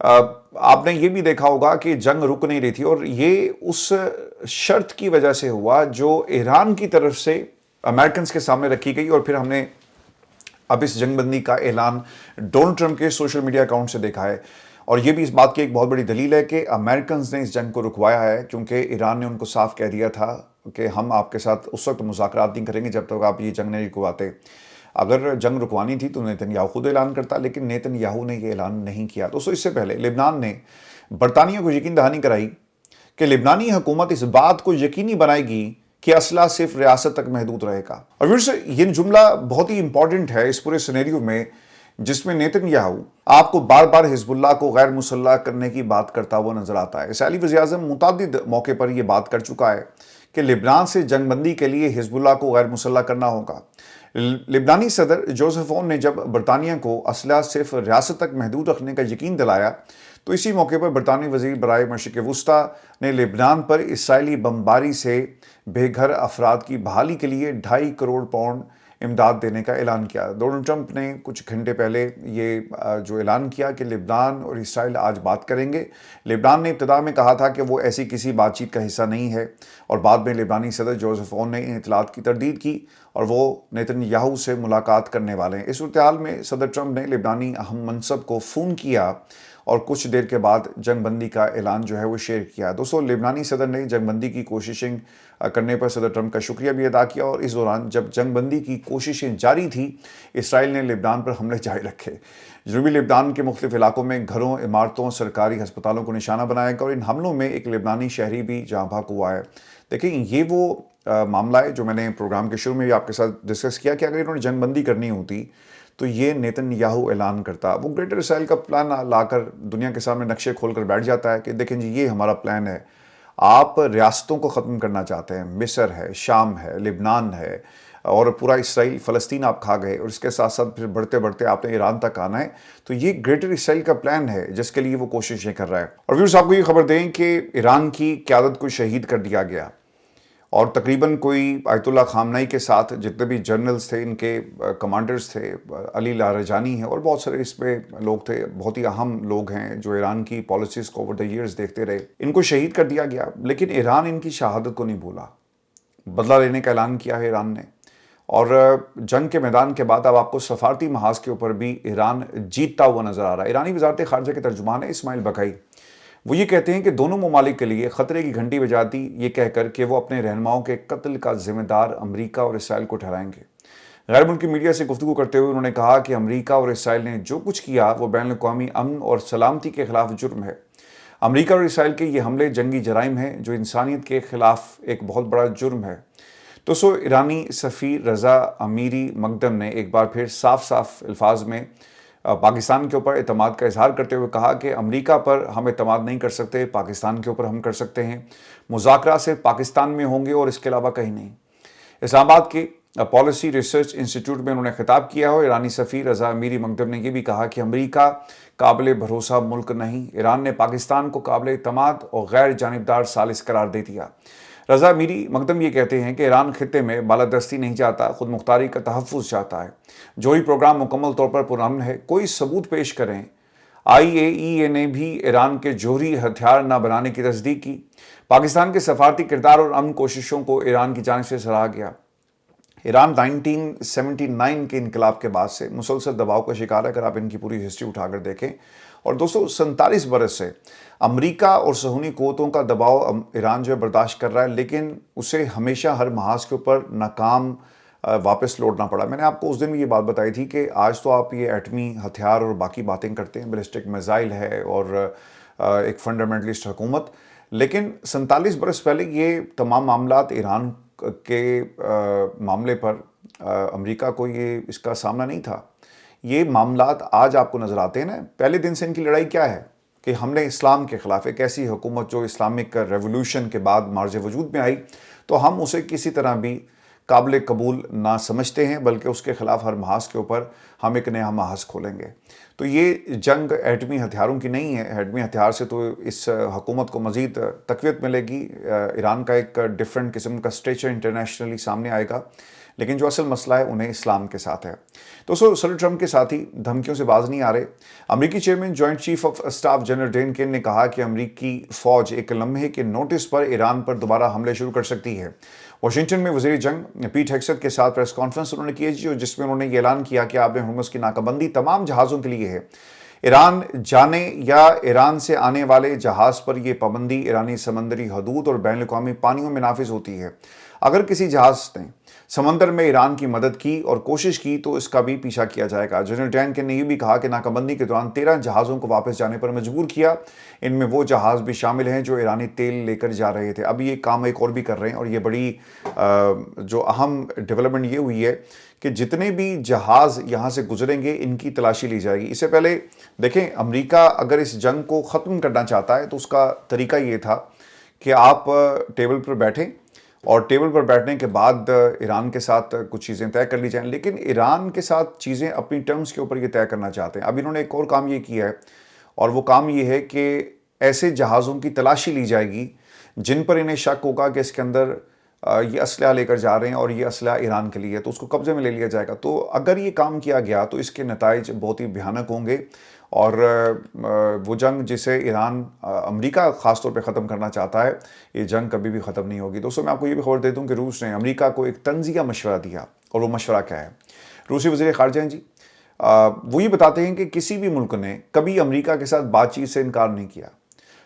آپ نے یہ بھی دیکھا ہوگا کہ جنگ رک نہیں رہی تھی اور یہ اس شرط کی وجہ سے ہوا جو ایران کی طرف سے امریکنز کے سامنے رکھی گئی، اور پھر ہم نے اب اس جنگ بندی کا اعلان ڈونلڈ ٹرمپ کے سوشل میڈیا اکاؤنٹ سے دیکھا ہے، اور یہ بھی اس بات کی ایک بہت بڑی دلیل ہے کہ امریکنز نے اس جنگ کو رکوایا ہے، کیونکہ ایران نے ان کو صاف کہہ دیا تھا کہ ہم آپ کے ساتھ اس وقت مذاکرات نہیں کریں گے جب تک آپ یہ جنگ نہیں رکواتے۔ اگر جنگ رکوانی تھی تو نیتن یاہو خود اعلان کرتا، لیکن نیتن یاہو نے یہ اعلان نہیں کیا۔ دوستو، اس سے پہلے لبنان نے برطانیہ کو یقین دہانی کرائی کہ لبنانی حکومت اس بات کو یقینی بنائے گی کہ اسلحہ صرف ریاست تک محدود رہے گا۔ اور پھر سے یہ جملہ بہت ہی امپورٹنٹ ہے اس پورے سینیریو میں، جس میں نیتن یاہو آپ کو بار بار حزب اللہ کو غیر مسلح کرنے کی بات کرتا ہوا نظر آتا ہے۔ اسرائیلی وزیر اعظم متعدد موقع پر یہ بات کر چکا ہے کہ لبنان سے جنگ بندی کے لیے حزب اللہ کو غیر مسلح کرنا ہوگا۔ لبنانی صدر جوزف اون نے جب برطانیہ کو اسلحہ صرف ریاست تک محدود رکھنے کا یقین دلایا تو اسی موقع پر برطانوی وزیر برائے مشرق وسطیٰ نے لبنان پر اسرائیلی بمباری سے بے گھر افراد کی بحالی کے لیے 2.5 کروڑ پاؤنڈ امداد دینے کا اعلان کیا۔ ڈونلڈ ٹرمپ نے کچھ گھنٹے پہلے یہ جو اعلان کیا کہ لبنان اور اسرائیل آج بات کریں گے۔ لبنان نے ابتدا میں کہا تھا کہ وہ ایسی کسی بات چیت کا حصہ نہیں ہے، اور بعد میں لبنانی صدر جوزف اون نے ان اطلاعات کی تردید کی اور وہ نیتن یاہو سے ملاقات کرنے والے ہیں۔ اس صورتحال میں صدر ٹرمپ نے لبنانی اہم منصب کو فون کیا اور کچھ دیر کے بعد جنگ بندی کا اعلان جو ہے وہ شیئر کیا۔ دوستو، لبنانی صدر نے جنگ بندی کی کوششیں کرنے پر صدر ٹرمپ کا شکریہ بھی ادا کیا، اور اس دوران جب جنگ بندی کی کوششیں جاری تھیں، اسرائیل نے لبنان پر حملے جاری رکھے۔ جنوبی لبنان کے مختلف علاقوں میں گھروں، عمارتوں، سرکاری ہسپتالوں کو نشانہ بنایا گیا، اور ان حملوں میں ایک لبنانی شہری بھی جاں بحق ہوا ہے۔ دیکھیں، یہ وہ معاملہ ہے جو میں نے پروگرام کے شروع میں بھی آپ کے ساتھ ڈسکس کیا کہ اگر انہوں نے جنگ بندی کرنی ہوتی تو یہ نیتن یاہو اعلان کرتا۔ وہ گریٹر اسرائیل کا پلان لا کر دنیا کے سامنے نقشے کھول کر بیٹھ جاتا ہے کہ دیکھیں جی، یہ ہمارا پلان ہے۔ آپ ریاستوں کو ختم کرنا چاہتے ہیں، مصر ہے، شام ہے، لبنان ہے، اور پورا اسرائیل فلسطین آپ کھا گئے، اور اس کے ساتھ ساتھ پھر بڑھتے بڑھتے آپ نے ایران تک آنا ہے۔ تو یہ گریٹر اسرائیل کا پلان ہے جس کے لیے وہ کوششیں کر رہا ہے۔ اور ویورز، آپ کو یہ خبر دیں کہ ایران کی قیادت کو شہید کر دیا گیا، اور تقریباً کوئی آیت اللہ خامنئی کے ساتھ جتنے بھی جنرلز تھے، ان کے کمانڈرز تھے، علی لاریجانی ہیں اور بہت سارے اس میں لوگ تھے، بہت ہی اہم لوگ ہیں جو ایران کی پالیسیز کو اوور دی ایئرز دیکھتے رہے، ان کو شہید کر دیا گیا۔ لیکن ایران ان کی شہادت کو نہیں بھولا، بدلہ لینے کا اعلان کیا ہے ایران نے، اور جنگ کے میدان کے بعد اب آپ کو سفارتی محاذ کے اوپر بھی ایران جیتتا ہوا نظر آ رہا ہے۔ ایرانی وزارت خارجہ کے ترجمان ہیں اسماعیل بقائی، وہ یہ کہتے ہیں کہ دونوں ممالک کے لیے خطرے کی گھنٹی بجاتی یہ کہہ کر کہ وہ اپنے رہنماؤں کے قتل کا ذمہ دار امریکہ اور اسرائیل کو ٹھہرائیں گے۔ غیر ملکی میڈیا سے گفتگو کرتے ہوئے انہوں نے کہا کہ امریکہ اور اسرائیل نے جو کچھ کیا وہ بین الاقوامی امن اور سلامتی کے خلاف جرم ہے۔ امریکہ اور اسرائیل کے یہ حملے جنگی جرائم ہیں جو انسانیت کے خلاف ایک بہت بڑا جرم ہے۔ تو ایرانی سفیر رضا امیری مقدم نے ایک بار پھر صاف الفاظ میں پاکستان کے اوپر اعتماد کا اظہار کرتے ہوئے کہا کہ امریکہ پر ہم اعتماد نہیں کر سکتے، پاکستان کے اوپر ہم کر سکتے ہیں، مذاکرات صرف پاکستان میں ہوں گے اور اس کے علاوہ کہیں نہیں۔ اسلام آباد کے پالیسی ریسرچ انسٹیٹیوٹ میں انہوں نے خطاب کیا ہے۔ ایرانی سفیر رضا امیری مقدم نے یہ بھی کہا کہ امریکہ قابل بھروسہ ملک نہیں، ایران نے پاکستان کو قابل اعتماد اور غیر جانبدار ثالث قرار دے دیا۔ رضا امیری مقدم یہ کہتے ہیں کہ ایران خطے میں بالادستی نہیں چاہتا، خود مختاری کا تحفظ چاہتا ہے۔ جوہری پروگرام مکمل طور پر پرامن ہے، کوئی ثبوت پیش کریں۔ IAEA نے بھی ایران کے جوہری ہتھیار نہ بنانے کی تصدیق کی۔ پاکستان کے سفارتی کردار اور امن کوششوں کو ایران کی جانب سے سراہا گیا۔ ایران 1979 کے انقلاب کے بعد سے مسلسل دباؤ کا شکار ہے، اگر آپ ان کی پوری ہسٹری اٹھا کر دیکھیں۔ اور دوستو، 47 برس سے امریکہ اور صہیونی قوتوں کا دباؤ ایران جو ہے برداشت کر رہا ہے، لیکن اسے ہمیشہ ہر محاذ کے اوپر ناکام واپس لوٹنا پڑا۔ میں نے آپ کو اس دن بھی یہ بات بتائی تھی کہ آج تو آپ یہ ایٹمی ہتھیار اور باقی باتیں کرتے ہیں، بیلسٹک میزائل ہے اور ایک فنڈامنٹلسٹ حکومت، لیکن 47 برس پہلے یہ تمام معاملات ایران کے معاملے پر امریکہ کو یہ اس کا سامنا نہیں تھا۔ یہ معاملات آج آپ کو نظر آتے ہیں نا۔ پہلے دن سے ان کی لڑائی کیا ہے کہ ہم نے اسلام کے خلاف ایک ایسی حکومت جو اسلامک ریولوشن کے بعد مارج وجود میں آئی، تو ہم اسے کسی طرح بھی قابل قبول نہ سمجھتے ہیں، بلکہ اس کے خلاف ہر محاذ کے اوپر ہم ایک نیا محاذ کھولیں گے۔ تو یہ جنگ ایٹمی ہتھیاروں کی نہیں ہے، ایٹمی ہتھیار سے تو اس حکومت کو مزید تقویت ملے گی، ایران کا ایک ڈیفرنٹ قسم کا اسٹیچر انٹرنیشنلی سامنے آئے گا، لیکن جو اصل مسئلہ ہے انہیں اسلام کے ساتھ ہے۔ دوستو، صدر ٹرمپ کے ساتھی دھمکیوں سے باز نہیں آ رہے۔ امریکی chairman joint chief of staff general Dan Caine نے کہا کہ امریکی فوج ایک لمحے کے نوٹس پر ایران پر دوبارہ حملے شروع کر سکتی ہے۔ واشنگٹن میں وزیر جنگ پیٹ ہیگسیت کے ساتھ پریس کانفرنس انہوں نے کی جس میں انہوں نے یہ اعلان کیا کہ آب ہرمز کی ناکہ بندی تمام جہازوں کے لیے ہے۔ ایران جانے یا ایران سے آنے والے جہاز پر یہ پابندی ایرانی سمندری حدود اور بین الاقوامی پانیوں میں نافذ ہوتی ہے۔ اگر کسی جہاز نے سمندر میں ایران کی مدد کی اور کوشش کی تو اس کا بھی پیچھا کیا جائے گا۔ جنرل ڈین نے یہ بھی کہا کہ ناکہ بندی کے دوران 13 جہازوں کو واپس جانے پر مجبور کیا۔ ان میں وہ جہاز بھی شامل ہیں جو ایرانی تیل لے کر جا رہے تھے۔ اب یہ کام ایک اور بھی کر رہے ہیں، اور یہ بڑی جو اہم ڈیولپمنٹ یہ ہوئی ہے کہ جتنے بھی جہاز یہاں سے گزریں گے ان کی تلاشی لی جائے گی۔ اس سے پہلے دیکھیں، امریکہ اگر اس جنگ کو ختم کرنا چاہتا ہے تو اس کا طریقہ یہ تھا کہ آپ ٹیبل پر بیٹھیں اور ٹیبل پر بیٹھنے کے بعد ایران کے ساتھ کچھ چیزیں طے کر لی جائیں، لیکن ایران کے ساتھ چیزیں اپنی ٹرمز کے اوپر یہ طے کرنا چاہتے ہیں۔ اب انہوں نے ایک اور کام یہ کیا ہے، اور وہ کام یہ ہے کہ ایسے جہازوں کی تلاشی لی جائے گی جن پر انہیں شک ہوگا کہ اس کے اندر یہ اسلحہ لے کر جا رہے ہیں اور یہ اسلحہ ایران کے لیے ہے، تو اس کو قبضے میں لے لیا جائے گا۔ تو اگر یہ کام کیا گیا تو اس کے نتائج بہت ہی بھیانک ہوں گے، اور وہ جنگ جسے ایران امریکہ خاص طور پہ ختم کرنا چاہتا ہے، یہ جنگ کبھی بھی ختم نہیں ہوگی۔ دوستوں، میں آپ کو یہ بھی خبر دے دوں کہ روس نے امریکہ کو ایک طنزیہ مشورہ دیا، اور وہ مشورہ کیا ہے؟ روسی وزیر خارجہ ہیں وہ یہ بتاتے ہیں کہ کسی بھی ملک نے کبھی امریکہ کے ساتھ بات چیت سے انکار نہیں کیا،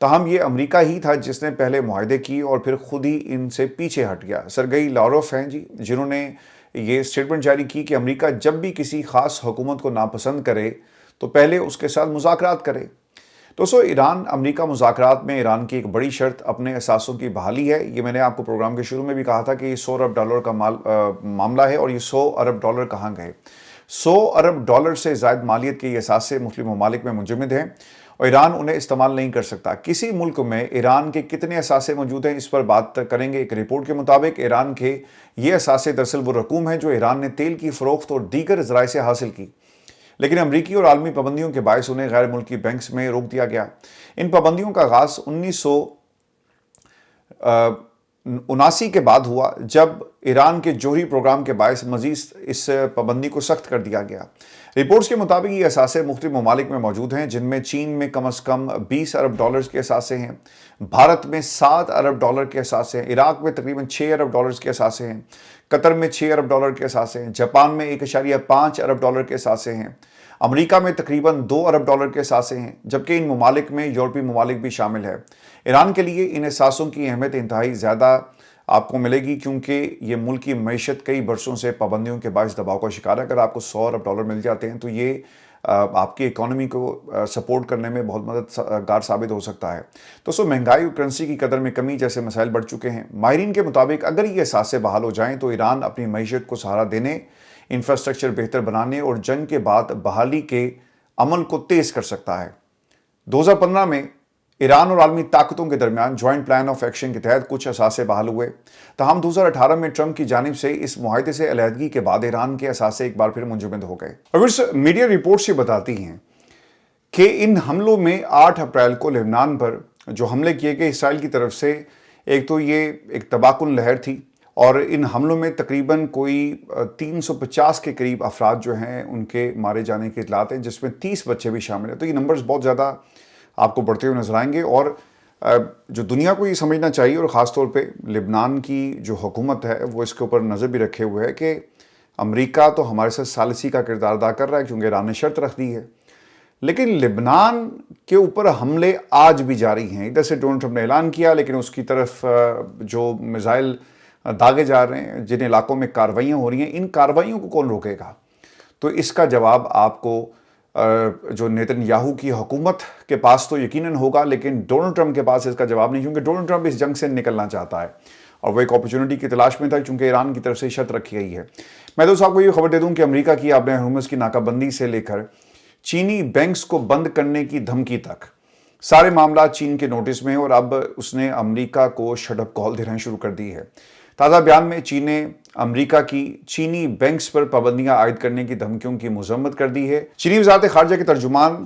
تاہم یہ امریکہ ہی تھا جس نے پہلے معاہدے کی اور پھر خود ہی ان سے پیچھے ہٹ گیا۔ سرگئی لاروف ہیں جنہوں نے یہ اسٹیٹمنٹ جاری کی کہ امریکہ جب بھی کسی خاص حکومت کو ناپسند کرے تو پہلے اس کے ساتھ مذاکرات کرے۔ دوستو، ایران امریکہ مذاکرات میں ایران کی ایک بڑی شرط اپنے اثاثوں کی بحالی ہے۔ یہ میں نے آپ کو پروگرام کے شروع میں بھی کہا تھا کہ یہ $100 ارب کا معاملہ ہے، اور یہ $100 ارب کہاں گئے؟ $100 ارب سے زائد مالیت کے یہ اثاثے مختلف ممالک میں منجمد ہیں، اور ایران انہیں استعمال نہیں کر سکتا۔ کسی ملک میں ایران کے کتنے اثاثے موجود ہیں، اس پر بات کریں گے۔ ایک رپورٹ کے مطابق ایران کے یہ اثاثے دراصل وہ رقوم ہیں جو ایران نے تیل کی فروخت اور دیگر ذرائع سے حاصل کی، لیکن امریکی اور عالمی پابندیوں کے باعث انہیں غیر ملکی بینکس میں روک دیا گیا۔ ان پابندیوں کا آغاز 1979 کے بعد ہوا، جب ایران کے جوہری پروگرام کے باعث مزید اس پابندی کو سخت کر دیا گیا۔ رپورٹس کے مطابق یہ اثاثے مختلف ممالک میں موجود ہیں، جن میں چین میں کم از کم $20 ارب کے اثاثے ہیں، بھارت میں $7 ارب کے اثاثے ہیں، عراق میں تقریباً $6 ارب کے اثاثے ہیں، قطر میں $6 ارب کے اثاثے ہیں، جاپان میں $1.5 ارب کے اثاثے ہیں، امریکہ میں تقریباً $2 ارب کے اثاثے ہیں، جبکہ ان ممالک میں یورپی ممالک بھی شامل ہے۔ ایران کے لیے ان اثاثوں کی اہمیت انتہائی زیادہ آپ کو ملے گی، کیونکہ یہ ملک کی معیشت کئی برسوں سے پابندیوں کے باعث دباؤ کا شکار ہے۔ اگر آپ کو $100 ارب مل جاتے ہیں تو یہ آپ کی اکانومی کو سپورٹ کرنے میں بہت مددگار ثابت ہو سکتا ہے۔ دوستو، مہنگائی اور کرنسی کی قدر میں کمی جیسے مسائل بڑھ چکے ہیں۔ ماہرین کے مطابق اگر یہ اثاثے بحال ہو جائیں تو ایران اپنی معیشت کو سہارا دینے، انفراسٹرکچر بہتر بنانے اور جنگ کے بعد بحالی کے عمل کو تیز کر سکتا ہے۔ 2015 میں ایران اور عالمی طاقتوں کے درمیان جوائنٹ پلان آف ایکشن کے تحت کچھ اثاثے بحال ہوئے، تاہم 2018 میں ٹرمپ کی جانب سے اس معاہدے سے علیحدگی کے بعد ایران کے اثاثے ایک بار پھر منجمد ہو گئے۔ میڈیا رپورٹس یہ بتاتی ہیں کہ ان حملوں میں 8 اپریل کو لبنان پر جو حملے کیے گئے اسرائیل کی طرف سے، ایک تو یہ ایک تباہ کن لہر تھی، اور ان حملوں میں تقریباً کوئی 350 کے قریب افراد جو ہیں ان کے مارے جانے کی اطلاعات ہیں، جس میں 30 بچے بھی شامل ہیں۔ تو یہ نمبرز بہت زیادہ آپ کو بڑھتے ہوئے نظر آئیں گے، اور جو دنیا کو یہ سمجھنا چاہیے، اور خاص طور پہ لبنان کی جو حکومت ہے وہ اس کے اوپر نظر بھی رکھے ہوئے ہے کہ امریکہ تو ہمارے ساتھ ثالثی کا کردار ادا کر رہا ہے کیونکہ ایران نے شرط رکھ دی ہے، لیکن لبنان کے اوپر حملے آج بھی جاری ہیں۔ ادھر سے ڈونلڈ ٹرمپ نے اعلان کیا، لیکن اس کی طرف جو میزائل داغے جا رہے ہیں، جن علاقوں میں کارروائیاں ہو رہی ہیں، ان کارروائیوں کو کون روکے گا؟ تو اس کا جواب آپ کو جو نیتن یاہو کی حکومت کے پاس تو یقیناً ہوگا، لیکن ڈونلڈ ٹرمپ کے پاس اس کا جواب نہیں، کیونکہ ڈونلڈ ٹرمپ اس جنگ سے نکلنا چاہتا ہے، اور وہ ایک اپرچونٹی کی تلاش میں تھا، چونکہ ایران کی طرف سے شرط رکھی گئی ہے۔ میں دوستوں آپ کو یہ خبر دے دوں کہ امریکہ کی آب ہرمز کی ناکہ بندی سے لے کر چینی بینکس کو بند کرنے کی دھمکی تک سارے معاملات چین کے نوٹس میں ہیں، اور اب اس نے امریکہ کو شٹ اپ کال دینا شروع کر دی ہے۔ تازہ بیان میں چین نے امریکہ کی چینی بینکس پر پابندیاں عائد کرنے کی دھمکیوں کی مذمت کر دی ہے۔ چینی وزارت خارجہ کے ترجمان